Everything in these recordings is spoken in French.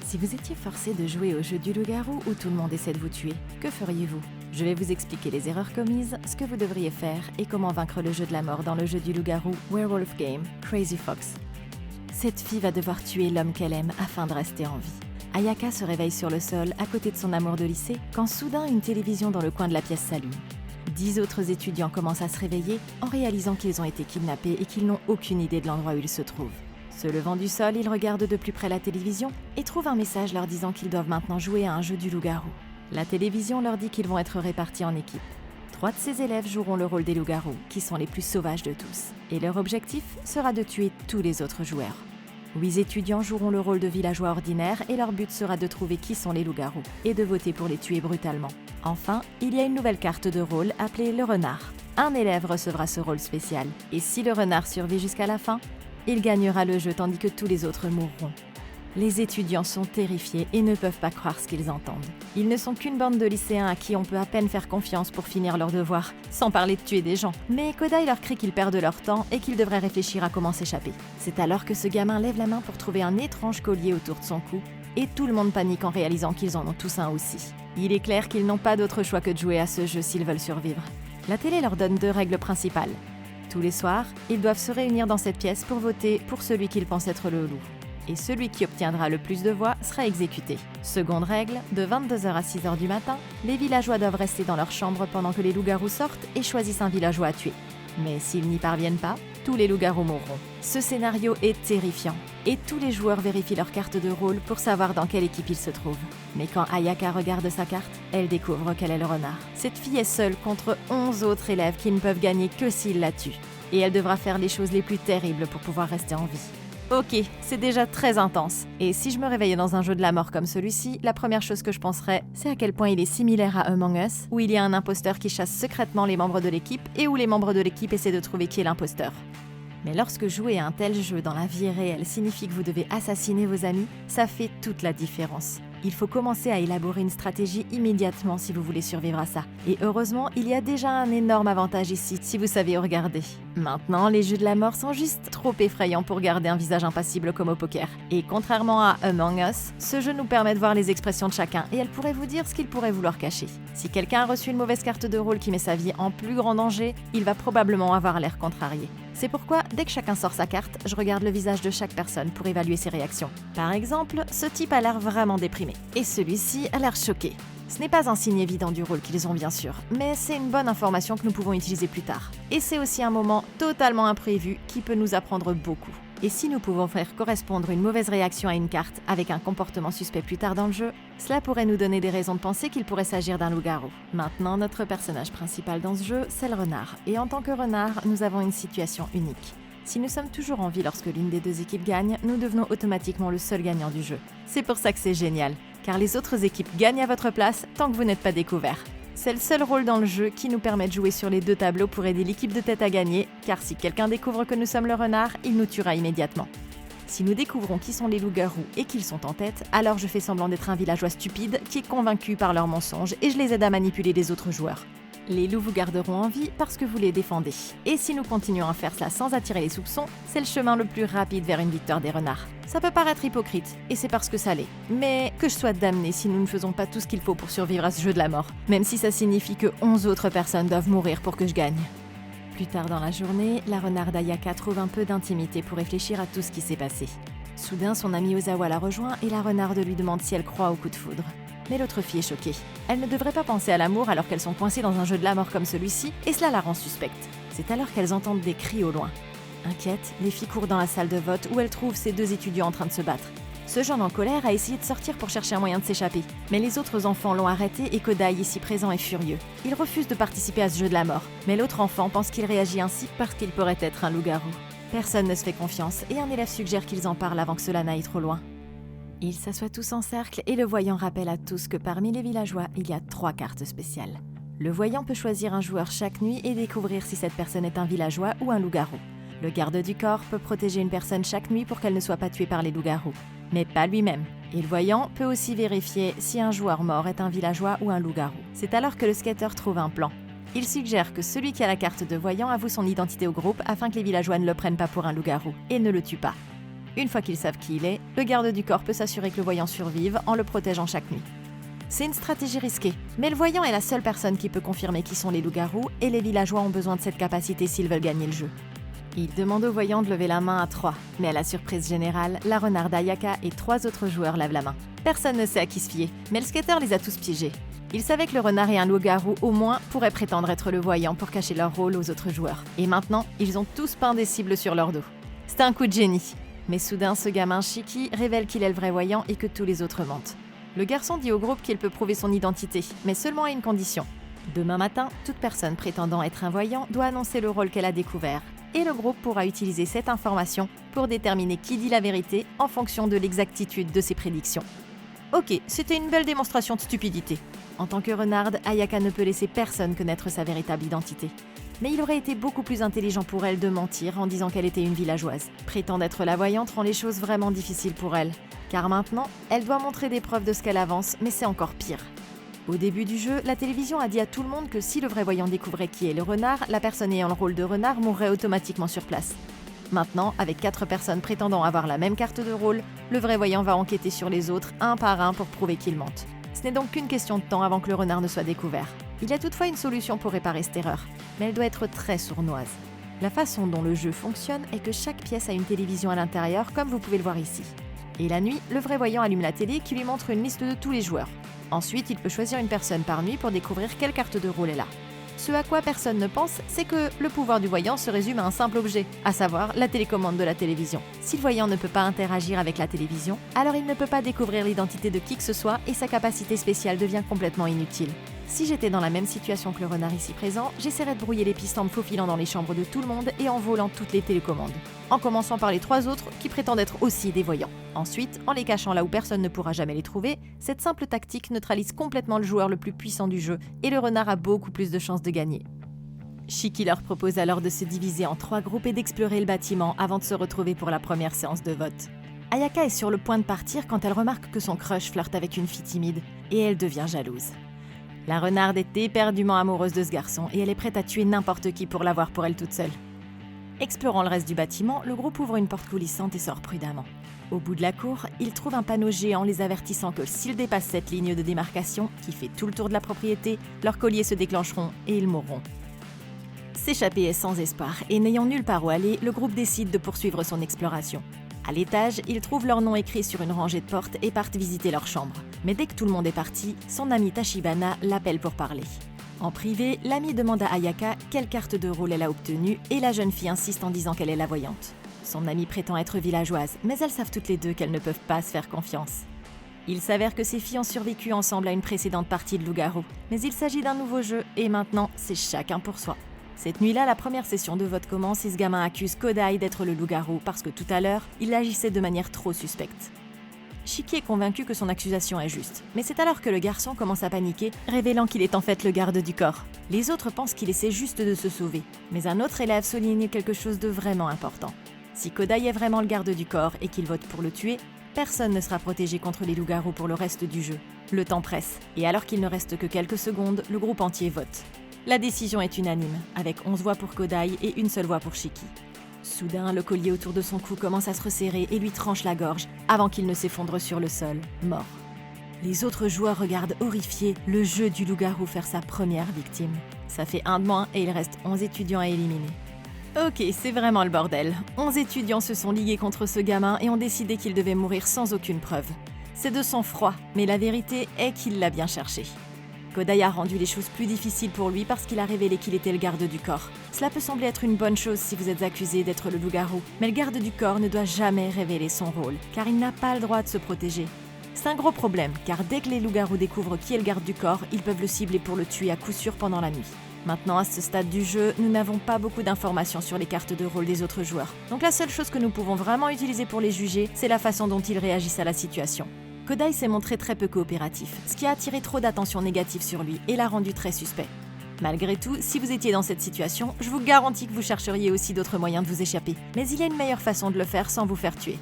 Si vous étiez forcé de jouer au jeu du loup-garou où tout le monde essaie de vous tuer, que feriez-vous? Je vais vous expliquer les erreurs commises, ce que vous devriez faire et comment vaincre le jeu de la mort dans le jeu du loup-garou Werewolf Game Crazy Fox. Cette fille va devoir tuer l'homme qu'elle aime afin de rester en vie. Ayaka se réveille sur le sol à côté de son amour de lycée quand soudain une télévision dans le coin de la pièce s'allume. 10 autres étudiants commencent à se réveiller en réalisant qu'ils ont été kidnappés et qu'ils n'ont aucune idée de l'endroit où ils se trouvent. Se levant du sol, ils regardent de plus près la télévision et trouvent un message leur disant qu'ils doivent maintenant jouer à un jeu du loup-garou. La télévision leur dit qu'ils vont être répartis en équipes. 3 de ces élèves joueront le rôle des loups-garous, qui sont les plus sauvages de tous. Et leur objectif sera de tuer tous les autres joueurs. 8 étudiants joueront le rôle de villageois ordinaires et leur but sera de trouver qui sont les loups-garous et de voter pour les tuer brutalement. Enfin, il y a une nouvelle carte de rôle appelée le renard. Un élève recevra ce rôle spécial. Et si le renard survit jusqu'à la fin, il gagnera le jeu tandis que tous les autres mourront. Les étudiants sont terrifiés et ne peuvent pas croire ce qu'ils entendent. Ils ne sont qu'une bande de lycéens à qui on peut à peine faire confiance pour finir leurs devoirs, sans parler de tuer des gens. Mais Kodai leur crie qu'ils perdent leur temps et qu'ils devraient réfléchir à comment s'échapper. C'est alors que ce gamin lève la main pour trouver un étrange collier autour de son cou, et tout le monde panique en réalisant qu'ils en ont tous un aussi. Il est clair qu'ils n'ont pas d'autre choix que de jouer à ce jeu s'ils veulent survivre. La télé leur donne 2 règles principales. Tous les soirs, ils doivent se réunir dans cette pièce pour voter pour celui qu'ils pensent être le loup. Et celui qui obtiendra le plus de voix sera exécuté. Seconde règle, de 22h à 6h du matin, les villageois doivent rester dans leur chambre pendant que les loups-garous sortent et choisissent un villageois à tuer. Mais s'ils n'y parviennent pas, tous les loups-garous mourront. Ce scénario est terrifiant, et tous les joueurs vérifient leur carte de rôle pour savoir dans quelle équipe ils se trouvent. Mais quand Ayaka regarde sa carte, elle découvre qu'elle est le renard. Cette fille est seule contre 11 autres élèves qui ne peuvent gagner que s'ils la tuent. Et elle devra faire les choses les plus terribles pour pouvoir rester en vie. Ok, c'est déjà très intense. Et si je me réveillais dans un jeu de la mort comme celui-ci, la première chose que je penserais, c'est à quel point il est similaire à Among Us, où il y a un imposteur qui chasse secrètement les membres de l'équipe et où les membres de l'équipe essaient de trouver qui est l'imposteur. Mais lorsque jouer à un tel jeu dans la vie réelle signifie que vous devez assassiner vos amis, ça fait toute la différence. Il faut commencer à élaborer une stratégie immédiatement si vous voulez survivre à ça. Et heureusement, il y a déjà un énorme avantage ici, si vous savez où regarder. Maintenant, les jeux de la mort sont juste trop effrayants pour garder un visage impassible comme au poker. Et contrairement à Among Us, ce jeu nous permet de voir les expressions de chacun et elle pourrait vous dire ce qu'il pourrait vouloir cacher. Si quelqu'un a reçu une mauvaise carte de rôle qui met sa vie en plus grand danger, il va probablement avoir l'air contrarié. C'est pourquoi, dès que chacun sort sa carte, je regarde le visage de chaque personne pour évaluer ses réactions. Par exemple, ce type a l'air vraiment déprimé, et celui-ci a l'air choqué. Ce n'est pas un signe évident du rôle qu'ils ont bien sûr, mais c'est une bonne information que nous pouvons utiliser plus tard. Et c'est aussi un moment totalement imprévu qui peut nous apprendre beaucoup. Et si nous pouvons faire correspondre une mauvaise réaction à une carte avec un comportement suspect plus tard dans le jeu, cela pourrait nous donner des raisons de penser qu'il pourrait s'agir d'un loup-garou. Maintenant, notre personnage principal dans ce jeu, c'est le renard. Et en tant que renard, nous avons une situation unique. Si nous sommes toujours en vie lorsque l'une des 2 équipes gagne, nous devenons automatiquement le seul gagnant du jeu. C'est pour ça que c'est génial, car les autres équipes gagnent à votre place tant que vous n'êtes pas découvert. C'est le seul rôle dans le jeu qui nous permet de jouer sur les 2 tableaux pour aider l'équipe de tête à gagner, car si quelqu'un découvre que nous sommes le renard, il nous tuera immédiatement. Si nous découvrons qui sont les loups-garous et qu'ils sont en tête, alors je fais semblant d'être un villageois stupide qui est convaincu par leurs mensonges et je les aide à manipuler les autres joueurs. Les loups vous garderont en vie parce que vous les défendez. Et si nous continuons à faire cela sans attirer les soupçons, c'est le chemin le plus rapide vers une victoire des renards. Ça peut paraître hypocrite, et c'est parce que ça l'est. Mais que je sois damnée si nous ne faisons pas tout ce qu'il faut pour survivre à ce jeu de la mort, même si ça signifie que 11 autres personnes doivent mourir pour que je gagne. Plus tard dans la journée, la renarde Ayaka trouve un peu d'intimité pour réfléchir à tout ce qui s'est passé. Soudain, son amie Ozawa la rejoint et la renarde lui demande si elle croit au coup de foudre. Mais l'autre fille est choquée. Elle ne devrait pas penser à l'amour alors qu'elles sont coincées dans un jeu de la mort comme celui-ci, et cela la rend suspecte. C'est alors qu'elles entendent des cris au loin. Inquiètes, les filles courent dans la salle de vote où elles trouvent ces 2 étudiants en train de se battre. Ce jeune en colère a essayé de sortir pour chercher un moyen de s'échapper, mais les autres enfants l'ont arrêté et Kodai, ici présent, est furieux. Il refuse de participer à ce jeu de la mort, mais l'autre enfant pense qu'il réagit ainsi parce qu'il pourrait être un loup-garou. Personne ne se fait confiance et un élève suggère qu'ils en parlent avant que cela n'aille trop loin. Ils s'assoient tous en cercle et le voyant rappelle à tous que parmi les villageois, il y a 3 cartes spéciales. Le voyant peut choisir un joueur chaque nuit et découvrir si cette personne est un villageois ou un loup-garou. Le garde du corps peut protéger une personne chaque nuit pour qu'elle ne soit pas tuée par les loups-garous, mais pas lui-même. Et le voyant peut aussi vérifier si un joueur mort est un villageois ou un loup-garou. C'est alors que le skater trouve un plan. Il suggère que celui qui a la carte de voyant avoue son identité au groupe afin que les villageois ne le prennent pas pour un loup-garou et ne le tuent pas. Une fois qu'ils savent qui il est, le garde du corps peut s'assurer que le voyant survive en le protégeant chaque nuit. C'est une stratégie risquée, mais le voyant est la seule personne qui peut confirmer qui sont les loups-garous et les villageois ont besoin de cette capacité s'ils veulent gagner le jeu. Il demande au voyant de lever la main à 3, mais à la surprise générale, la renarde Ayaka et 3 autres joueurs lèvent la main. Personne ne sait à qui se fier, mais le skater les a tous piégés. Ils savaient que le renard et un loup-garou, au moins, pourraient prétendre être le voyant pour cacher leur rôle aux autres joueurs. Et maintenant, ils ont tous peint des cibles sur leur dos. C'est un coup de génie. Mais soudain, ce gamin Shiki révèle qu'il est le vrai voyant et que tous les autres mentent. Le garçon dit au groupe qu'il peut prouver son identité, mais seulement à une condition. Demain matin, toute personne prétendant être un voyant doit annoncer le rôle qu'elle a découvert. Et le groupe pourra utiliser cette information pour déterminer qui dit la vérité en fonction de l'exactitude de ses prédictions. Ok, c'était une belle démonstration de stupidité. En tant que renarde, Ayaka ne peut laisser personne connaître sa véritable identité. Mais il aurait été beaucoup plus intelligent pour elle de mentir en disant qu'elle était une villageoise. Prétendre être la voyante rend les choses vraiment difficiles pour elle, car maintenant, elle doit montrer des preuves de ce qu'elle avance, mais c'est encore pire. Au début du jeu, la télévision a dit à tout le monde que si le vrai voyant découvrait qui est le renard, la personne ayant le rôle de renard mourrait automatiquement sur place. Maintenant, avec 4 personnes prétendant avoir la même carte de rôle, le vrai voyant va enquêter sur les autres un par un pour prouver qu'ils mentent. Ce n'est donc qu'une question de temps avant que le renard ne soit découvert. Il y a toutefois une solution pour réparer cette erreur, mais elle doit être très sournoise. La façon dont le jeu fonctionne est que chaque pièce a une télévision à l'intérieur, comme vous pouvez le voir ici. Et la nuit, le vrai voyant allume la télé qui lui montre une liste de tous les joueurs. Ensuite, il peut choisir une personne par nuit pour découvrir quelle carte de rôle est là. Ce à quoi personne ne pense, c'est que le pouvoir du voyant se résume à un simple objet, à savoir la télécommande de la télévision. Si le voyant ne peut pas interagir avec la télévision, alors il ne peut pas découvrir l'identité de qui que ce soit et sa capacité spéciale devient complètement inutile. Si j'étais dans la même situation que le renard ici présent, j'essaierais de brouiller les pistes en me faufilant dans les chambres de tout le monde et en volant toutes les télécommandes. En commençant par les 3 autres qui prétendent être aussi des voyants. Ensuite, en les cachant là où personne ne pourra jamais les trouver, cette simple tactique neutralise complètement le joueur le plus puissant du jeu et le renard a beaucoup plus de chances de gagner. Shiki leur propose alors de se diviser en 3 groupes et d'explorer le bâtiment avant de se retrouver pour la première séance de vote. Ayaka est sur le point de partir quand elle remarque que son crush flirte avec une fille timide et elle devient jalouse. La renarde est éperdument amoureuse de ce garçon et elle est prête à tuer n'importe qui pour l'avoir pour elle toute seule. Explorant le reste du bâtiment, le groupe ouvre une porte coulissante et sort prudemment. Au bout de la cour, ils trouvent un panneau géant les avertissant que s'ils dépassent cette ligne de démarcation, qui fait tout le tour de la propriété, leurs colliers se déclencheront et ils mourront. S'échapper est sans espoir et n'ayant nulle part où aller, le groupe décide de poursuivre son exploration. À l'étage, ils trouvent leur nom écrit sur une rangée de portes et partent visiter leur chambre. Mais dès que tout le monde est parti, son ami Tachibana l'appelle pour parler. En privé, l'ami demande à Ayaka quelle carte de rôle elle a obtenue et la jeune fille insiste en disant qu'elle est la voyante. Son amie prétend être villageoise, mais elles savent toutes les deux qu'elles ne peuvent pas se faire confiance. Il s'avère que ces filles ont survécu ensemble à une précédente partie de loup-garou, mais il s'agit d'un nouveau jeu et maintenant, c'est chacun pour soi. Cette nuit-là, la première session de vote commence et ce gamin accuse Kodai d'être le loup-garou parce que tout à l'heure, il agissait de manière trop suspecte. Shiki est convaincu que son accusation est juste, mais c'est alors que le garçon commence à paniquer, révélant qu'il est en fait le garde du corps. Les autres pensent qu'il essaie juste de se sauver, mais un autre élève souligne quelque chose de vraiment important. Si Kodai est vraiment le garde du corps et qu'il vote pour le tuer, personne ne sera protégé contre les loups-garous pour le reste du jeu. Le temps presse, et alors qu'il ne reste que quelques secondes, le groupe entier vote. La décision est unanime, avec 11 voix pour Kodai et une seule voix pour Shiki. Soudain, le collier autour de son cou commence à se resserrer et lui tranche la gorge avant qu'il ne s'effondre sur le sol, mort. Les autres joueurs regardent horrifiés le jeu du loup-garou faire sa première victime. Ça fait 1 de moins et il reste 11 étudiants à éliminer. Ok, c'est vraiment le bordel. 11 étudiants se sont ligués contre ce gamin et ont décidé qu'il devait mourir sans aucune preuve. C'est de sang-froid, mais la vérité est qu'il l'a bien cherché. Kodai a rendu les choses plus difficiles pour lui parce qu'il a révélé qu'il était le garde du corps. Cela peut sembler être une bonne chose si vous êtes accusé d'être le loup-garou, mais le garde du corps ne doit jamais révéler son rôle, car il n'a pas le droit de se protéger. C'est un gros problème, car dès que les loups-garous découvrent qui est le garde du corps, ils peuvent le cibler pour le tuer à coup sûr pendant la nuit. Maintenant, à ce stade du jeu, nous n'avons pas beaucoup d'informations sur les cartes de rôle des autres joueurs. Donc la seule chose que nous pouvons vraiment utiliser pour les juger, c'est la façon dont ils réagissent à la situation. Kodai s'est montré très peu coopératif, ce qui a attiré trop d'attention négative sur lui et l'a rendu très suspect. Malgré tout, si vous étiez dans cette situation, je vous garantis que vous chercheriez aussi d'autres moyens de vous échapper. Mais il y a une meilleure façon de le faire sans vous faire tuer.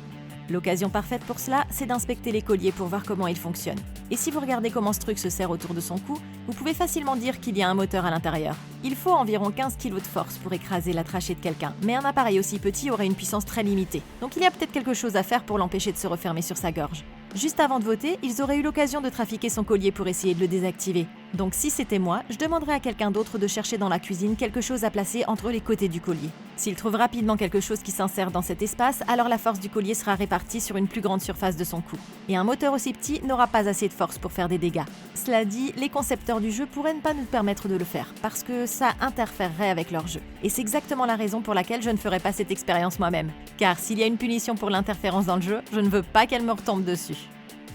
L'occasion parfaite pour cela, c'est d'inspecter les colliers pour voir comment ils fonctionnent. Et si vous regardez comment ce truc se serre autour de son cou, vous pouvez facilement dire qu'il y a un moteur à l'intérieur. Il faut environ 15 kg de force pour écraser la trachée de quelqu'un, mais un appareil aussi petit aurait une puissance très limitée. Donc il y a peut-être quelque chose à faire pour l'empêcher de se refermer sur sa gorge. Juste avant de voter, ils auraient eu l'occasion de trafiquer son collier pour essayer de le désactiver. Donc si c'était moi, je demanderais à quelqu'un d'autre de chercher dans la cuisine quelque chose à placer entre les côtés du collier. S'il trouve rapidement quelque chose qui s'insère dans cet espace, alors la force du collier sera répartie sur une plus grande surface de son cou. Et un moteur aussi petit n'aura pas assez de force pour faire des dégâts. Cela dit, les concepteurs du jeu pourraient ne pas nous permettre de le faire, parce que ça interférerait avec leur jeu. Et c'est exactement la raison pour laquelle je ne ferai pas cette expérience moi-même. Car s'il y a une punition pour l'interférence dans le jeu, je ne veux pas qu'elle me retombe dessus.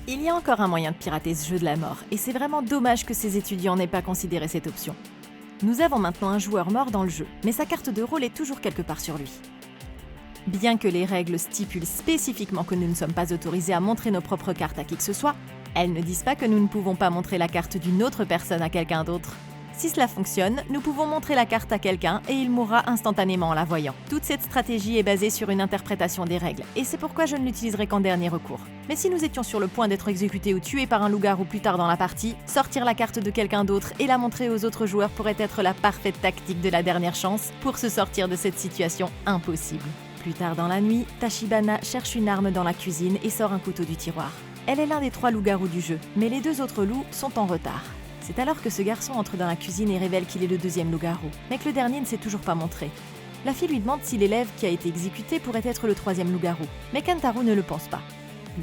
Il y a encore un moyen de pirater ce jeu de la mort, et c'est vraiment dommage que ces étudiants n'aient pas considéré cette option. Nous avons maintenant un joueur mort dans le jeu, mais sa carte de rôle est toujours quelque part sur lui. Bien que les règles stipulent spécifiquement que nous ne sommes pas autorisés à montrer nos propres cartes à qui que ce soit, elles ne disent pas que nous ne pouvons pas montrer la carte d'une autre personne à quelqu'un d'autre. Si cela fonctionne, nous pouvons montrer la carte à quelqu'un et il mourra instantanément en la voyant. Toute cette stratégie est basée sur une interprétation des règles, et c'est pourquoi je ne l'utiliserai qu'en dernier recours. Mais si nous étions sur le point d'être exécutés ou tués par un loup-garou plus tard dans la partie, sortir la carte de quelqu'un d'autre et la montrer aux autres joueurs pourrait être la parfaite tactique de la dernière chance pour se sortir de cette situation impossible. Plus tard dans la nuit, Tachibana cherche une arme dans la cuisine et sort un couteau du tiroir. Elle est l'un des 3 loups-garous du jeu, mais les 2 autres loups sont en retard. C'est alors que ce garçon entre dans la cuisine et révèle qu'il est le 2e loup-garou, mais que le dernier ne s'est toujours pas montré. La fille lui demande si l'élève qui a été exécuté pourrait être le 3e loup-garou, mais Kentaro ne le pense pas.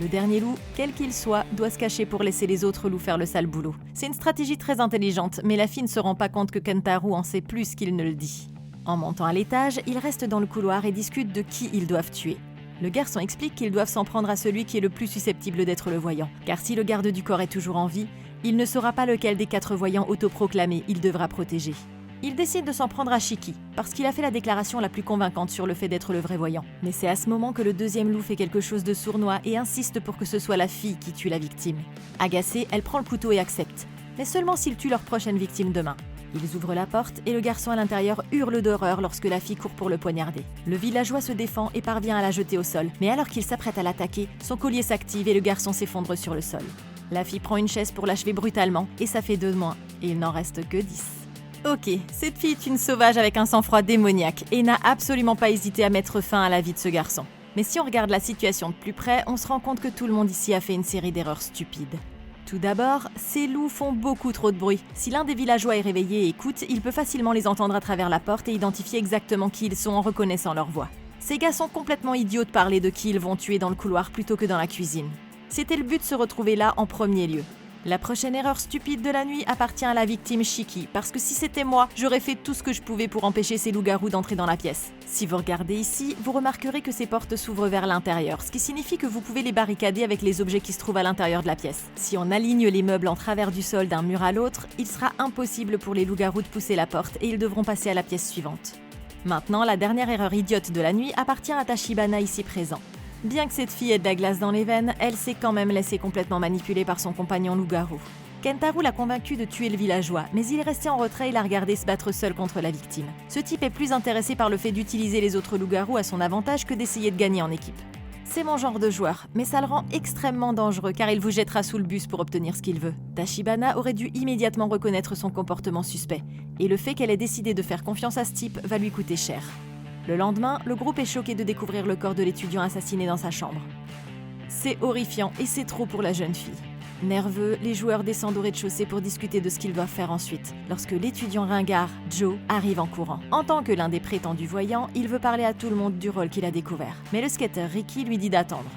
Le dernier loup, quel qu'il soit, doit se cacher pour laisser les autres loups faire le sale boulot. C'est une stratégie très intelligente, mais la fille ne se rend pas compte que Kentaro en sait plus qu'il ne le dit. En montant à l'étage, ils restent dans le couloir et discutent de qui ils doivent tuer. Le garçon explique qu'ils doivent s'en prendre à celui qui est le plus susceptible d'être le voyant, car si le garde du corps est toujours en vie, il ne saura pas lequel des 4 voyants autoproclamés il devra protéger. Il décide de s'en prendre à Shiki, parce qu'il a fait la déclaration la plus convaincante sur le fait d'être le vrai voyant. Mais c'est à ce moment que le 2e loup fait quelque chose de sournois et insiste pour que ce soit la fille qui tue la victime. Agacée, elle prend le couteau et accepte, mais seulement s'il tue leur prochaine victime demain. Ils ouvrent la porte et le garçon à l'intérieur hurle d'horreur lorsque la fille court pour le poignarder. Le villageois se défend et parvient à la jeter au sol, mais alors qu'il s'apprête à l'attaquer, son collier s'active et le garçon s'effondre sur le sol. La fille prend une chaise pour l'achever brutalement et ça fait 2 de moins, et il n'en reste que 10. Ok, cette fille est une sauvage avec un sang-froid démoniaque et n'a absolument pas hésité à mettre fin à la vie de ce garçon. Mais si on regarde la situation de plus près, on se rend compte que tout le monde ici a fait une série d'erreurs stupides. Tout d'abord, ces loups font beaucoup trop de bruit. Si l'un des villageois est réveillé et écoute, il peut facilement les entendre à travers la porte et identifier exactement qui ils sont en reconnaissant leur voix. Ces gars sont complètement idiots de parler de qui ils vont tuer dans le couloir plutôt que dans la cuisine. C'était le but de se retrouver là en premier lieu. La prochaine erreur stupide de la nuit appartient à la victime Shiki, parce que si c'était moi, j'aurais fait tout ce que je pouvais pour empêcher ces loups-garous d'entrer dans la pièce. Si vous regardez ici, vous remarquerez que ces portes s'ouvrent vers l'intérieur, ce qui signifie que vous pouvez les barricader avec les objets qui se trouvent à l'intérieur de la pièce. Si on aligne les meubles en travers du sol d'un mur à l'autre, il sera impossible pour les loups-garous de pousser la porte et ils devront passer à la pièce suivante. Maintenant, la dernière erreur idiote de la nuit appartient à Tachibana ici présent. Bien que cette fille ait de la glace dans les veines, elle s'est quand même laissée complètement manipuler par son compagnon loup-garou. Kentaro l'a convaincu de tuer le villageois, mais il est resté en retrait et l'a regardé se battre seul contre la victime. Ce type est plus intéressé par le fait d'utiliser les autres loups-garous à son avantage que d'essayer de gagner en équipe. C'est mon genre de joueur, mais ça le rend extrêmement dangereux car il vous jettera sous le bus pour obtenir ce qu'il veut. Tachibana aurait dû immédiatement reconnaître son comportement suspect, et le fait qu'elle ait décidé de faire confiance à ce type va lui coûter cher. Le lendemain, le groupe est choqué de découvrir le corps de l'étudiant assassiné dans sa chambre. C'est horrifiant et c'est trop pour la jeune fille. Nerveux, les joueurs descendent au rez-de-chaussée pour discuter de ce qu'ils doivent faire ensuite, lorsque l'étudiant ringard, Joe, arrive en courant. En tant que l'un des prétendus voyants, il veut parler à tout le monde du rôle qu'il a découvert. Mais le skater Ricky lui dit d'attendre.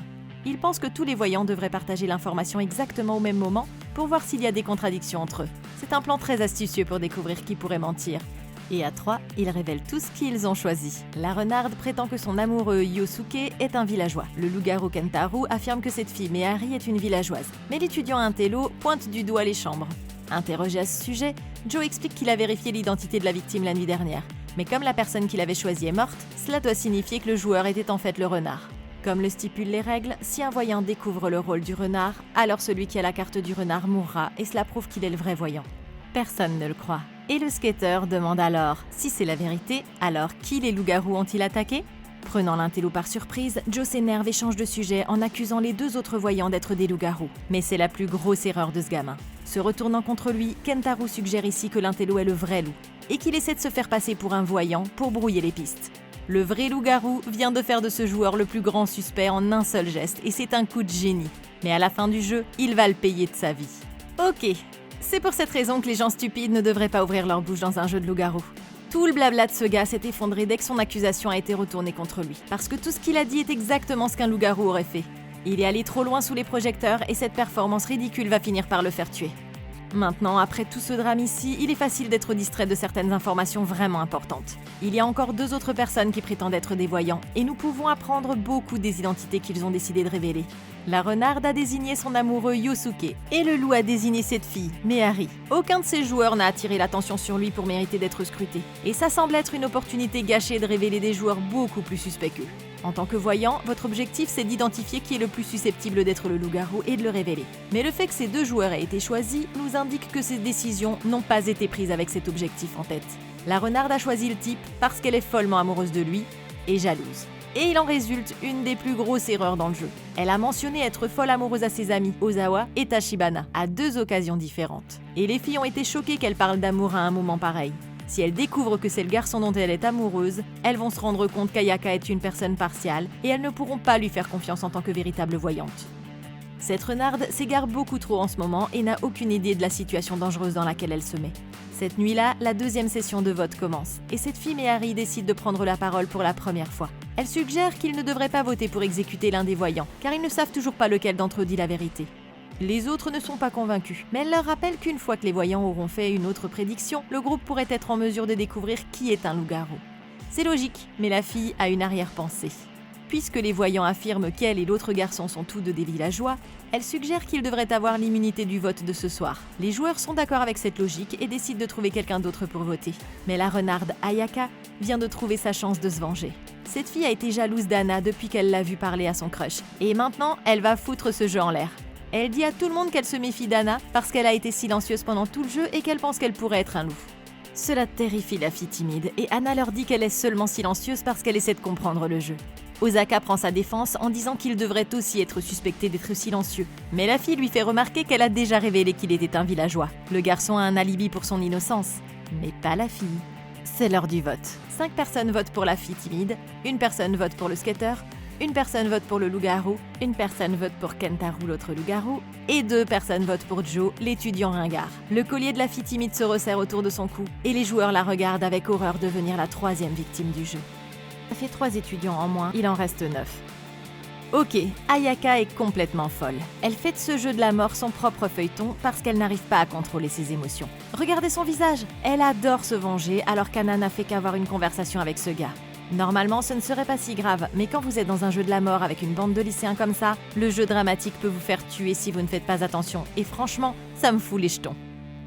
Il pense que tous les voyants devraient partager l'information exactement au même moment pour voir s'il y a des contradictions entre eux. C'est un plan très astucieux pour découvrir qui pourrait mentir. Et à 3, ils révèlent tout ce qu'ils ont choisi. La renarde prétend que son amoureux Yosuke est un villageois. Le loup-garou Kentaro affirme que cette fille Mehari est une villageoise. Mais l'étudiant intello pointe du doigt les chambres. Interrogé à ce sujet, Joe explique qu'il a vérifié l'identité de la victime la nuit dernière. Mais comme la personne qu'il avait choisie est morte, cela doit signifier que le joueur était en fait le renard. Comme le stipulent les règles, si un voyant découvre le rôle du renard, alors celui qui a la carte du renard mourra et cela prouve qu'il est le vrai voyant. Personne ne le croit. Et le skater demande alors, si c'est la vérité, alors qui les loups-garous ont-ils attaqué ? Prenant l'intello par surprise, Joe s'énerve et change de sujet en accusant les deux autres voyants d'être des loups-garous. Mais c'est la plus grosse erreur de ce gamin. Se retournant contre lui, Kentaro suggère ici que l'intello est le vrai loup et qu'il essaie de se faire passer pour un voyant pour brouiller les pistes. Le vrai loup-garou vient de faire de ce joueur le plus grand suspect en un seul geste et c'est un coup de génie. Mais à la fin du jeu, il va le payer de sa vie. Ok, c'est pour cette raison que les gens stupides ne devraient pas ouvrir leur bouche dans un jeu de loup-garou. Tout le blabla de ce gars s'est effondré dès que son accusation a été retournée contre lui. Parce que tout ce qu'il a dit est exactement ce qu'un loup-garou aurait fait. Il est allé trop loin sous les projecteurs et cette performance ridicule va finir par le faire tuer. Maintenant, après tout ce drame ici, il est facile d'être distrait de certaines informations vraiment importantes. Il y a encore deux autres personnes qui prétendent être des voyants, et nous pouvons apprendre beaucoup des identités qu'ils ont décidé de révéler. La renarde a désigné son amoureux Yosuke, et le loup a désigné cette fille, Mehari. Aucun de ces joueurs n'a attiré l'attention sur lui pour mériter d'être scruté, et ça semble être une opportunité gâchée de révéler des joueurs beaucoup plus suspects qu'eux. En tant que voyant, votre objectif c'est d'identifier qui est le plus susceptible d'être le loup-garou et de le révéler. Mais le fait que ces deux joueurs aient été choisis nous indique que ces décisions n'ont pas été prises avec cet objectif en tête. La renarde a choisi le type parce qu'elle est follement amoureuse de lui et jalouse. Et il en résulte une des plus grosses erreurs dans le jeu. Elle a mentionné être folle amoureuse à ses amis, Ozawa et Tachibana, à deux occasions différentes. Et les filles ont été choquées qu'elle parle d'amour à un moment pareil. Si elles découvrent que c'est le garçon dont elle est amoureuse, elles vont se rendre compte qu'Ayaka est une personne partiale et elles ne pourront pas lui faire confiance en tant que véritable voyante. Cette renarde s'égare beaucoup trop en ce moment et n'a aucune idée de la situation dangereuse dans laquelle elle se met. Cette nuit-là, la deuxième session de vote commence et cette fille Mehari décide de prendre la parole pour la première fois. Elle suggère qu'ils ne devraient pas voter pour exécuter l'un des voyants, car ils ne savent toujours pas lequel d'entre eux dit la vérité. Les autres ne sont pas convaincus, mais elle leur rappelle qu'une fois que les voyants auront fait une autre prédiction, le groupe pourrait être en mesure de découvrir qui est un loup-garou. C'est logique, mais la fille a une arrière-pensée. Puisque les voyants affirment qu'elle et l'autre garçon sont tous deux des villageois, elle suggère qu'ils devraient avoir l'immunité du vote de ce soir. Les joueurs sont d'accord avec cette logique et décident de trouver quelqu'un d'autre pour voter. Mais la renarde Ayaka vient de trouver sa chance de se venger. Cette fille a été jalouse d'Anna depuis qu'elle l'a vue parler à son crush, et maintenant elle va foutre ce jeu en l'air. Elle dit à tout le monde qu'elle se méfie d'Anna parce qu'elle a été silencieuse pendant tout le jeu et qu'elle pense qu'elle pourrait être un loup. Cela terrifie la fille timide et Anna leur dit qu'elle est seulement silencieuse parce qu'elle essaie de comprendre le jeu. Osaka prend sa défense en disant qu'il devrait aussi être suspecté d'être silencieux. Mais la fille lui fait remarquer qu'elle a déjà révélé qu'il était un villageois. Le garçon a un alibi pour son innocence, mais pas la fille. C'est l'heure du vote. 5 personnes votent pour la fille timide, une personne vote pour le skater, une personne vote pour le loup-garou, une personne vote pour Kentaro, l'autre loup-garou, et 2 personnes votent pour Joe, l'étudiant ringard. Le collier de la fille timide se resserre autour de son cou, et les joueurs la regardent avec horreur devenir la 3e victime du jeu. Ça fait 3 étudiants en moins, il en reste 9. Ok, Ayaka est complètement folle. Elle fait de ce jeu de la mort son propre feuilleton parce qu'elle n'arrive pas à contrôler ses émotions. Regardez son visage, elle adore se venger alors qu'Anna n'a fait qu'avoir une conversation avec ce gars. Normalement, ce ne serait pas si grave, mais quand vous êtes dans un jeu de la mort avec une bande de lycéens comme ça, le jeu dramatique peut vous faire tuer si vous ne faites pas attention, et franchement, ça me fout les jetons.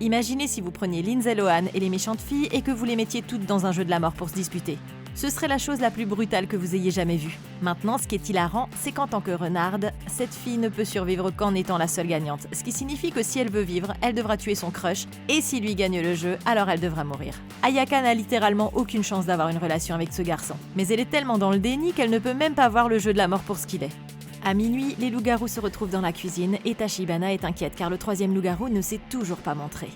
Imaginez si vous preniez Lindsay Lohan et les méchantes filles et que vous les mettiez toutes dans un jeu de la mort pour se disputer. Ce serait la chose la plus brutale que vous ayez jamais vue. Maintenant, ce qui est hilarant, c'est qu'en tant que renarde, cette fille ne peut survivre qu'en étant la seule gagnante, ce qui signifie que si elle veut vivre, elle devra tuer son crush, et si lui gagne le jeu, alors elle devra mourir. Ayaka n'a littéralement aucune chance d'avoir une relation avec ce garçon, mais elle est tellement dans le déni qu'elle ne peut même pas voir le jeu de la mort pour ce qu'il est. À minuit, les loups-garous se retrouvent dans la cuisine et Tachibana est inquiète car le 3e loup-garou ne s'est toujours pas montré.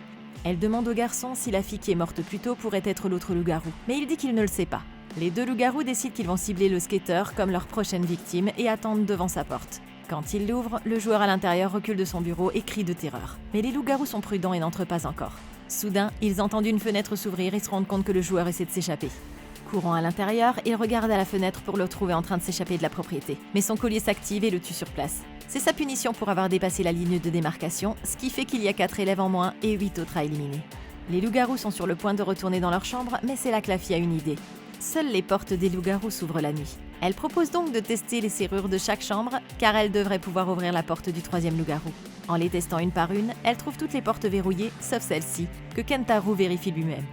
Elle demande au garçon si la fille qui est morte plus tôt pourrait être l'autre loup-garou, mais il dit qu'il ne le sait pas. Les 2 loups-garous décident qu'ils vont cibler le skater comme leur prochaine victime et attendent devant sa porte. Quand ils l'ouvrent, le joueur à l'intérieur recule de son bureau et crie de terreur. Mais les loups-garous sont prudents et n'entrent pas encore. Soudain, ils entendent une fenêtre s'ouvrir et se rendent compte que le joueur essaie de s'échapper. Courant à l'intérieur, ils regardent à la fenêtre pour le trouver en train de s'échapper de la propriété. Mais son collier s'active et le tue sur place. C'est sa punition pour avoir dépassé la ligne de démarcation, ce qui fait qu'il y a 4 élèves en moins et 8 autres à éliminer. Les loups-garous sont sur le point de retourner dans leur chambre, mais c'est là que la fille a une idée. Seules les portes des loups-garous s'ouvrent la nuit. Elle propose donc de tester les serrures de chaque chambre, car elle devrait pouvoir ouvrir la porte du 3e loup-garou. En les testant une par une, elle trouve toutes les portes verrouillées, sauf celle-ci, que Kentaro vérifie lui-même.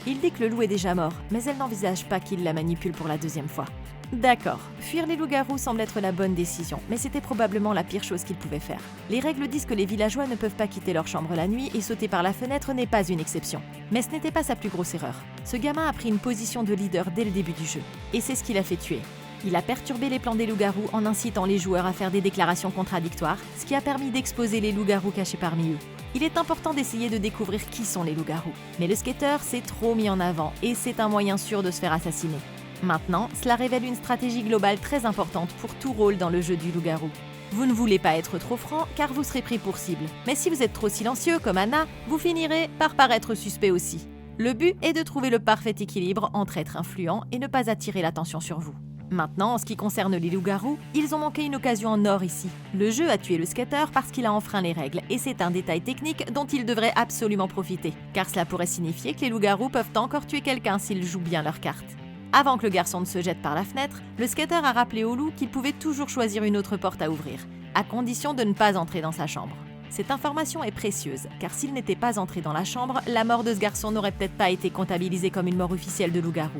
Il dit que le loup est déjà mort, mais elle n'envisage pas qu'il la manipule pour la 2e fois. D'accord, fuir les loups-garous semble être la bonne décision, mais c'était probablement la pire chose qu'ils pouvaient faire. Les règles disent que les villageois ne peuvent pas quitter leur chambre la nuit et sauter par la fenêtre n'est pas une exception. Mais ce n'était pas sa plus grosse erreur. Ce gamin a pris une position de leader dès le début du jeu, et c'est ce qui l'a fait tuer. Il a perturbé les plans des loups-garous en incitant les joueurs à faire des déclarations contradictoires, ce qui a permis d'exposer les loups-garous cachés parmi eux. Il est important d'essayer de découvrir qui sont les loups-garous. Mais le skater s'est trop mis en avant et c'est un moyen sûr de se faire assassiner. Maintenant, cela révèle une stratégie globale très importante pour tout rôle dans le jeu du loup-garou. Vous ne voulez pas être trop franc car vous serez pris pour cible. Mais si vous êtes trop silencieux comme Anna, vous finirez par paraître suspect aussi. Le but est de trouver le parfait équilibre entre être influent et ne pas attirer l'attention sur vous. Maintenant, en ce qui concerne les loups-garous, ils ont manqué une occasion en or ici. Le jeu a tué le skater parce qu'il a enfreint les règles, et c'est un détail technique dont ils devraient absolument profiter, car cela pourrait signifier que les loups-garous peuvent encore tuer quelqu'un s'ils jouent bien leur carte. Avant que le garçon ne se jette par la fenêtre, le skater a rappelé au loup qu'il pouvait toujours choisir une autre porte à ouvrir, à condition de ne pas entrer dans sa chambre. Cette information est précieuse, car s'il n'était pas entré dans la chambre, la mort de ce garçon n'aurait peut-être pas été comptabilisée comme une mort officielle de loup-garou.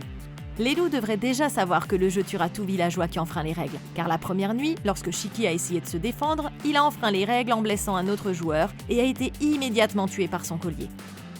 Les loups devraient déjà savoir que le jeu tuera tout villageois qui enfreint les règles, car la première nuit, lorsque Shiki a essayé de se défendre, il a enfreint les règles en blessant un autre joueur et a été immédiatement tué par son collier.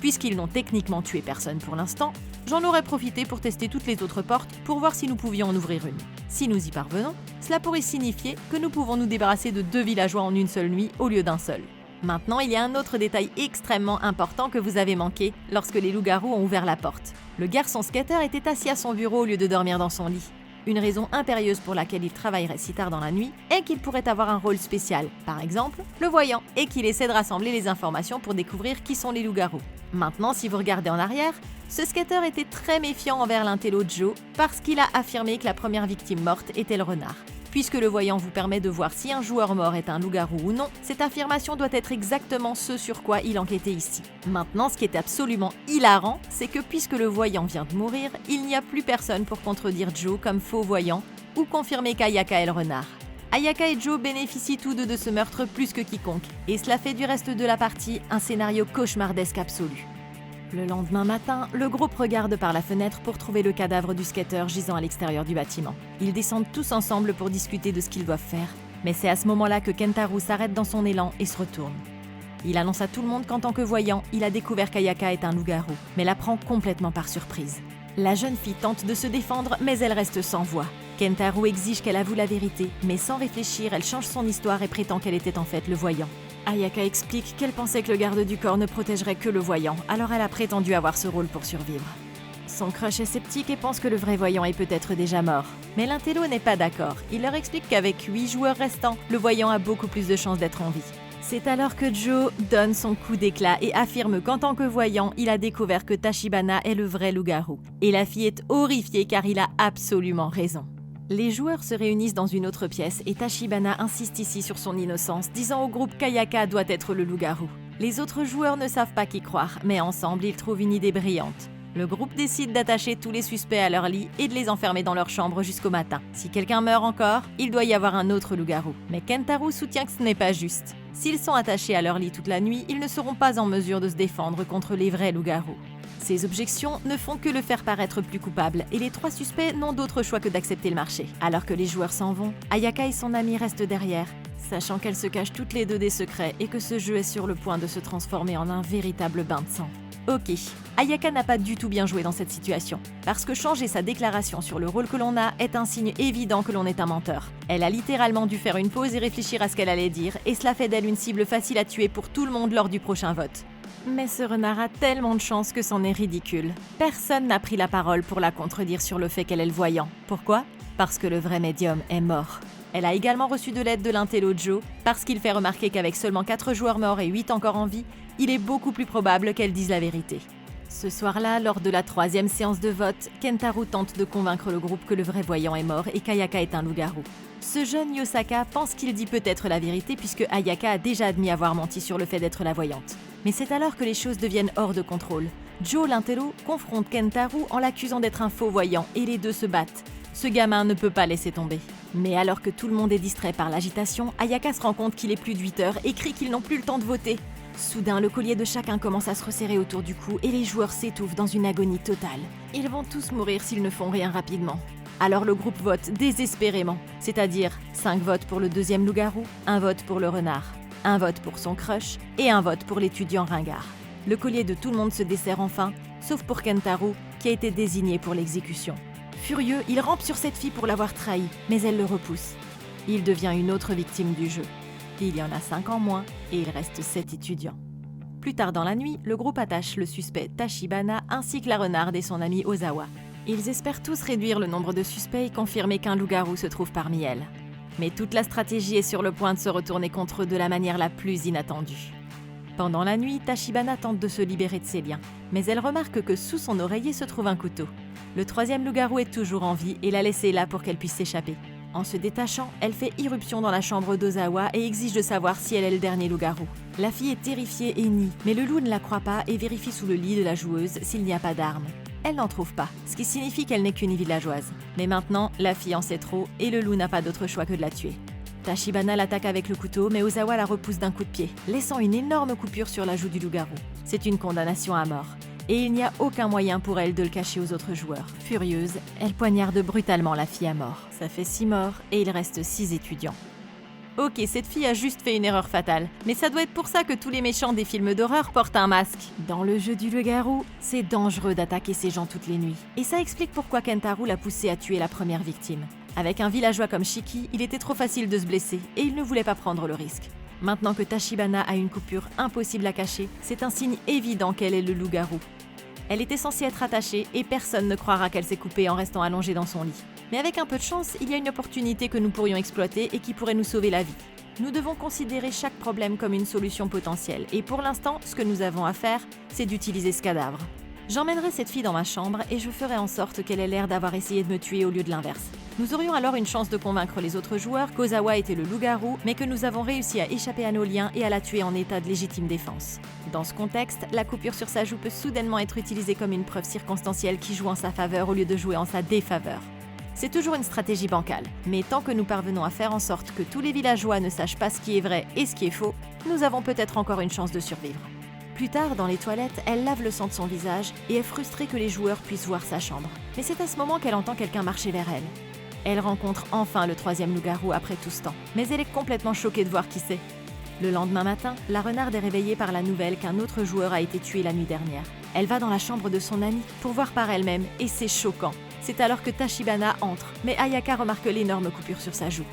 Puisqu'ils n'ont techniquement tué personne pour l'instant, j'en aurais profité pour tester toutes les autres portes pour voir si nous pouvions en ouvrir une. Si nous y parvenons, cela pourrait signifier que nous pouvons nous débarrasser de 2 villageois en une seule nuit au lieu d'un seul. Maintenant, il y a un autre détail extrêmement important que vous avez manqué lorsque les loups-garous ont ouvert la porte. Le garçon skater était assis à son bureau au lieu de dormir dans son lit. Une raison impérieuse pour laquelle il travaillerait si tard dans la nuit est qu'il pourrait avoir un rôle spécial, par exemple le voyant, et qu'il essaie de rassembler les informations pour découvrir qui sont les loups-garous. Maintenant, si vous regardez en arrière, ce skater était très méfiant envers l'intello Joe parce qu'il a affirmé que la première victime morte était le renard. Puisque le voyant vous permet de voir si un joueur mort est un loup-garou ou non, cette affirmation doit être exactement ce sur quoi il enquêtait ici. Maintenant, ce qui est absolument hilarant, c'est que puisque le voyant vient de mourir, il n'y a plus personne pour contredire Joe comme faux voyant ou confirmer qu'Ayaka est le renard. Ayaka et Joe bénéficient tous deux de ce meurtre plus que quiconque, et cela fait du reste de la partie un scénario cauchemardesque absolu. Le lendemain matin, le groupe regarde par la fenêtre pour trouver le cadavre du skater gisant à l'extérieur du bâtiment. Ils descendent tous ensemble pour discuter de ce qu'ils doivent faire, mais c'est à ce moment-là que Kentaro s'arrête dans son élan et se retourne. Il annonce à tout le monde qu'en tant que voyant, il a découvert qu'Ayaka est un loup-garou, mais la prend complètement par surprise. La jeune fille tente de se défendre, mais elle reste sans voix. Kentaro exige qu'elle avoue la vérité, mais sans réfléchir, elle change son histoire et prétend qu'elle était en fait le voyant. Ayaka explique qu'elle pensait que le garde du corps ne protégerait que le voyant, alors elle a prétendu avoir ce rôle pour survivre. Son crush est sceptique et pense que le vrai voyant est peut-être déjà mort. Mais l'intello n'est pas d'accord. Il leur explique qu'avec 8 joueurs restants, le voyant a beaucoup plus de chances d'être en vie. C'est alors que Joe donne son coup d'éclat et affirme qu'en tant que voyant, il a découvert que Tachibana est le vrai loup-garou. Et la fille est horrifiée car il a absolument raison. Les joueurs se réunissent dans une autre pièce et Tachibana insiste ici sur son innocence, disant au groupe qu'Ayaka doit être le loup-garou. Les autres joueurs ne savent pas qui croire, mais ensemble ils trouvent une idée brillante. Le groupe décide d'attacher tous les suspects à leur lit et de les enfermer dans leur chambre jusqu'au matin. Si quelqu'un meurt encore, il doit y avoir un autre loup-garou. Mais Kentaro soutient que ce n'est pas juste. S'ils sont attachés à leur lit toute la nuit, ils ne seront pas en mesure de se défendre contre les vrais loups-garous. Ces objections ne font que le faire paraître plus coupable et les 3 suspects n'ont d'autre choix que d'accepter le marché. Alors que les joueurs s'en vont, Ayaka et son amie restent derrière, sachant qu'elles se cachent toutes les deux des secrets et que ce jeu est sur le point de se transformer en un véritable bain de sang. Ok, Ayaka n'a pas du tout bien joué dans cette situation, parce que changer sa déclaration sur le rôle que l'on a est un signe évident que l'on est un menteur. Elle a littéralement dû faire une pause et réfléchir à ce qu'elle allait dire, et cela fait d'elle une cible facile à tuer pour tout le monde lors du prochain vote. Mais ce renard a tellement de chance que c'en est ridicule. Personne n'a pris la parole pour la contredire sur le fait qu'elle est le voyant. Pourquoi ? Parce que le vrai médium est mort. Elle a également reçu de l'aide de l'intello Joe, parce qu'il fait remarquer qu'avec seulement 4 joueurs morts et 8 encore en vie, il est beaucoup plus probable qu'elle dise la vérité. Ce soir-là, lors de la 3e séance de vote, Kentaro tente de convaincre le groupe que le vrai voyant est mort et qu'Ayaka est un loup-garou. Ce jeune Yosaka pense qu'il dit peut-être la vérité puisque Ayaka a déjà admis avoir menti sur le fait d'être la voyante. Mais c'est alors que les choses deviennent hors de contrôle. Joe, l'intello, confronte Kentaro en l'accusant d'être un faux voyant et les deux se battent. Ce gamin ne peut pas laisser tomber. Mais alors que tout le monde est distrait par l'agitation, Ayaka se rend compte qu'il est plus de 8 heures et crie qu'ils n'ont plus le temps de voter. Soudain, le collier de chacun commence à se resserrer autour du cou et les joueurs s'étouffent dans une agonie totale. Ils vont tous mourir s'ils ne font rien rapidement. Alors le groupe vote désespérément, c'est-à-dire 5 votes pour le 2e loup-garou, 1 vote pour le renard, 1 vote pour son crush et 1 vote pour l'étudiant ringard. Le collier de tout le monde se dessert enfin, sauf pour Kentaro, qui a été désigné pour l'exécution. Furieux, il rampe sur cette fille pour l'avoir trahi, mais elle le repousse. Il devient une autre victime du jeu. Il y en a 5 en moins et il reste 7 étudiants. Plus tard dans la nuit, le groupe attache le suspect Tachibana ainsi que la renarde et son ami Ozawa. Ils espèrent tous réduire le nombre de suspects et confirmer qu'un loup-garou se trouve parmi elles. Mais toute la stratégie est sur le point de se retourner contre eux de la manière la plus inattendue. Pendant la nuit, Tachibana tente de se libérer de ses liens, mais elle remarque que sous son oreiller se trouve un couteau. Le troisième loup-garou est toujours en vie et l'a laissé là pour qu'elle puisse s'échapper. En se détachant, elle fait irruption dans la chambre d'Ozawa et exige de savoir si elle est le dernier loup-garou. La fille est terrifiée et nie, mais le loup ne la croit pas et vérifie sous le lit de la joueuse s'il n'y a pas d'armes. Elle n'en trouve pas, ce qui signifie qu'elle n'est qu'une villageoise. Mais maintenant, la fille en sait trop et le loup n'a pas d'autre choix que de la tuer. Tachibana l'attaque avec le couteau, mais Ozawa la repousse d'un coup de pied, laissant une énorme coupure sur la joue du loup-garou. C'est une condamnation à mort, et il n'y a aucun moyen pour elle de le cacher aux autres joueurs. Furieuse, elle poignarde brutalement la fille à mort. Ça fait 6 morts et il reste 6 étudiants. Ok, cette fille a juste fait une erreur fatale, mais ça doit être pour ça que tous les méchants des films d'horreur portent un masque. Dans le jeu du loup-garou, c'est dangereux d'attaquer ces gens toutes les nuits. Et ça explique pourquoi Kentaro l'a poussé à tuer la première victime. Avec un villageois comme Shiki, il était trop facile de se blesser et il ne voulait pas prendre le risque. Maintenant que Tachibana a une coupure impossible à cacher, c'est un signe évident qu'elle est le loup-garou. Elle était censée être attachée et personne ne croira qu'elle s'est coupée en restant allongée dans son lit. Mais avec un peu de chance, il y a une opportunité que nous pourrions exploiter et qui pourrait nous sauver la vie. Nous devons considérer chaque problème comme une solution potentielle et pour l'instant, ce que nous avons à faire, c'est d'utiliser ce cadavre. J'emmènerai cette fille dans ma chambre et je ferai en sorte qu'elle ait l'air d'avoir essayé de me tuer au lieu de l'inverse. Nous aurions alors une chance de convaincre les autres joueurs qu'Ozawa était le loup-garou, mais que nous avons réussi à échapper à nos liens et à la tuer en état de légitime défense. Dans ce contexte, la coupure sur sa joue peut soudainement être utilisée comme une preuve circonstancielle qui joue en sa faveur au lieu de jouer en sa défaveur. C'est toujours une stratégie bancale, mais tant que nous parvenons à faire en sorte que tous les villageois ne sachent pas ce qui est vrai et ce qui est faux, nous avons peut-être encore une chance de survivre. Plus tard, dans les toilettes, elle lave le sang de son visage et est frustrée que les joueurs puissent voir sa chambre. Mais c'est à ce moment qu'elle entend quelqu'un marcher vers elle. Elle rencontre enfin le troisième loup-garou après tout ce temps, mais elle est complètement choquée de voir qui c'est. Le lendemain matin, la renarde est réveillée par la nouvelle qu'un autre joueur a été tué la nuit dernière. Elle va dans la chambre de son amie pour voir par elle-même et c'est choquant. C'est alors que Tachibana entre, mais Ayaka remarque l'énorme coupure sur sa joue.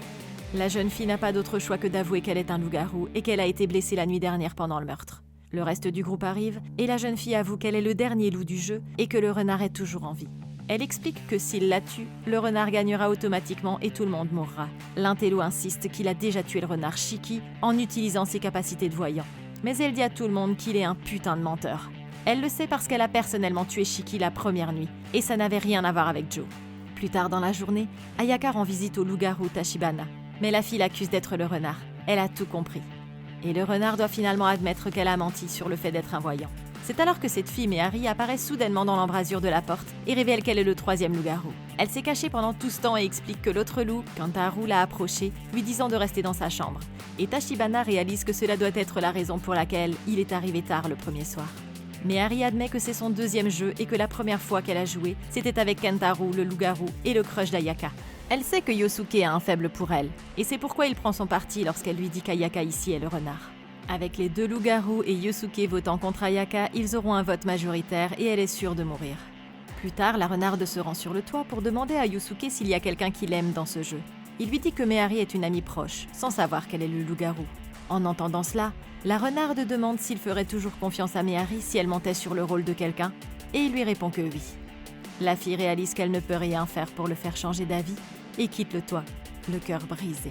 La jeune fille n'a pas d'autre choix que d'avouer qu'elle est un loup-garou et qu'elle a été blessée la nuit dernière pendant le meurtre. Le reste du groupe arrive et la jeune fille avoue qu'elle est le dernier loup du jeu et que le renard est toujours en vie. Elle explique que s'il la tue, le renard gagnera automatiquement et tout le monde mourra. L'intello insiste qu'il a déjà tué le renard Shiki en utilisant ses capacités de voyant. Mais elle dit à tout le monde qu'il est un putain de menteur. Elle le sait parce qu'elle a personnellement tué Shiki la première nuit, et ça n'avait rien à voir avec Joe. Plus tard dans la journée, Ayaka rend visite au loup-garou Tachibana, mais la fille l'accuse d'être le renard. Elle a tout compris. Et le renard doit finalement admettre qu'elle a menti sur le fait d'être un voyant. C'est alors que cette fille Méhari apparaît soudainement dans l'embrasure de la porte et révèle qu'elle est le troisième loup-garou. Elle s'est cachée pendant tout ce temps et explique que l'autre loup, Kentaro, l'a approchée, lui disant de rester dans sa chambre. Et Tachibana réalise que cela doit être la raison pour laquelle il est arrivé tard le premier soir. Méhari admet que c'est son deuxième jeu et que la première fois qu'elle a joué, c'était avec Kentaro, le loup-garou, et le crush d'Ayaka. Elle sait que Yosuke a un faible pour elle, et c'est pourquoi il prend son parti lorsqu'elle lui dit qu'Ayaka ici est le renard. Avec les deux loups-garous et Yosuke votant contre Ayaka, ils auront un vote majoritaire et elle est sûre de mourir. Plus tard, la renarde se rend sur le toit pour demander à Yosuke s'il y a quelqu'un qui l'aime dans ce jeu. Il lui dit que Méhari est une amie proche, sans savoir qu'elle est le loup-garou. En entendant cela, la renarde demande s'il ferait toujours confiance à Méhari si elle mentait sur le rôle de quelqu'un, et il lui répond que oui. La fille réalise qu'elle ne peut rien faire pour le faire changer d'avis et quitte le toit, le cœur brisé.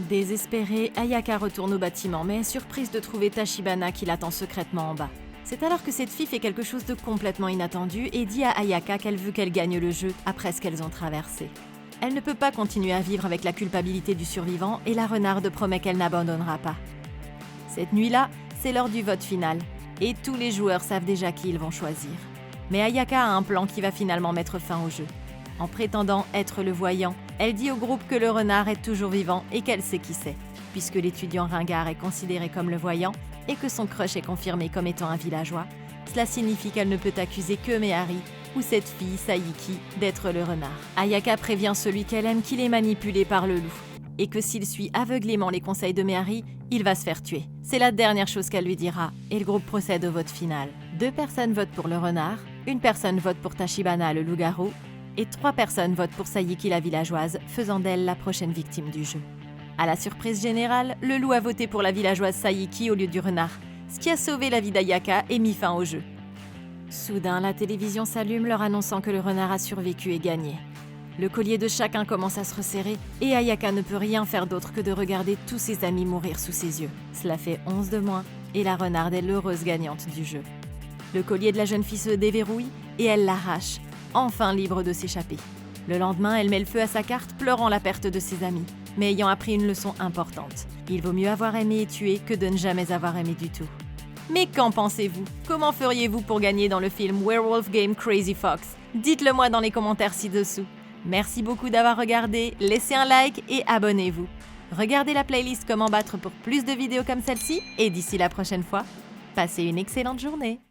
Désespérée, Ayaka retourne au bâtiment, mais est surprise de trouver Tachibana qui l'attend secrètement en bas. C'est alors que cette fille fait quelque chose de complètement inattendu et dit à Ayaka qu'elle veut qu'elle gagne le jeu après ce qu'elles ont traversé. Elle ne peut pas continuer à vivre avec la culpabilité du survivant et la renarde promet qu'elle n'abandonnera pas. Cette nuit-là, c'est l'heure du vote final, et tous les joueurs savent déjà qui ils vont choisir. Mais Ayaka a un plan qui va finalement mettre fin au jeu. En prétendant être le voyant, elle dit au groupe que le renard est toujours vivant et qu'elle sait qui c'est, puisque l'étudiant ringard est considéré comme le voyant et que son crush est confirmé comme étant un villageois. Cela signifie qu'elle ne peut accuser que Méhari ou cette fille, Saiki, d'être le renard. Ayaka prévient celui qu'elle aime qu'il est manipulé par le loup et que s'il suit aveuglément les conseils de Méhari, il va se faire tuer. C'est la dernière chose qu'elle lui dira et le groupe procède au vote final. 2 personnes votent pour le renard, 1 personne vote pour Tachibana, le loup-garou, et 3 personnes votent pour Sayiki la villageoise, faisant d'elle la prochaine victime du jeu. À la surprise générale, le loup a voté pour la villageoise Sayiki au lieu du renard, ce qui a sauvé la vie d'Ayaka et mis fin au jeu. Soudain, la télévision s'allume leur annonçant que le renard a survécu et gagné. Le collier de chacun commence à se resserrer et Ayaka ne peut rien faire d'autre que de regarder tous ses amis mourir sous ses yeux. Cela fait 11 de moins et la renarde est l'heureuse gagnante du jeu. Le collier de la jeune fille se déverrouille et elle l'arrache, enfin libre de s'échapper. Le lendemain, elle met le feu à sa carte, pleurant la perte de ses amis, mais ayant appris une leçon importante. Il vaut mieux avoir aimé et tué que de ne jamais avoir aimé du tout. Mais qu'en pensez-vous? Comment feriez-vous pour gagner dans le film Werewolf Game Crazy Fox? Dites-le moi dans les commentaires ci-dessous. Merci beaucoup d'avoir regardé, laissez un like et abonnez-vous. Regardez la playlist Comment battre pour plus de vidéos comme celle-ci et d'ici la prochaine fois, passez une excellente journée.